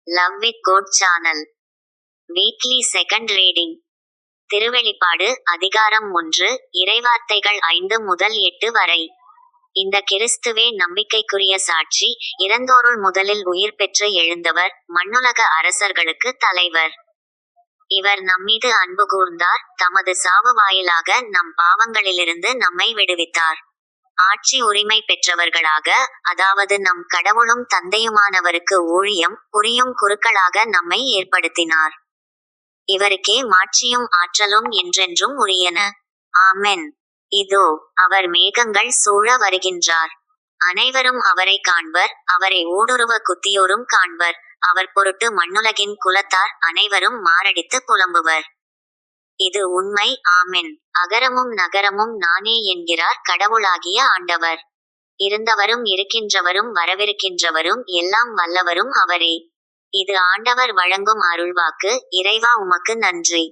Love with code channel. Weekly second reading. திருவெளிப்பாடு அதிகாரம் 1 இறைவார்த்தைகள் 5 முதல் 8 வரை. இந்த கிறிஸ்துவே நம்பிக்கைக்குரிய சாட்சி, இறந்தோருள் முதலில் உயிர் பெற்று எழுந்தவர், மண்ணுலக அரசர்களுக்கு தலைவர். இவர் நம்மீது அன்பு கூர்ந்தார், தமது சாவு வாயிலாக நம் பாவங்களிலிருந்து நம்மை விடுவித்தார். ஆட்சி உரிமை பெற்றவர்களாக, அதாவது நம் கடவுளும் தந்தையுமானவருக்கு ஊழியம் புரியும் குருக்களாக நம்மை ஏற்படுத்தினார். இவருக்கே மாட்சியும் ஆற்றலும் என்றென்றும் உரியன. ஆமென். இதோ, அவர் மேகங்கள் சூழ வருகின்றார். அனைவரும் அவரை காண்பர், அவரை ஊடுருவ குத்தியோரும் காண்பர். அவர் பொருட்டு மண்ணுலகின் குலத்தார் அனைவரும் மாரடித்து புலம்புவர். இது உண்மை. ஆமென். அகரமும் நகரமும் நானே என்கிறார் கடவுளாகிய ஆண்டவர். இருந்தவரும் இருக்கின்றவரும் வரவிருக்கின்றவரும் எல்லாம் வல்லவரும் அவரே. இது ஆண்டவர் வழங்கும் அருள்வாக்கு. இறைவா, உமக்கு நன்றி.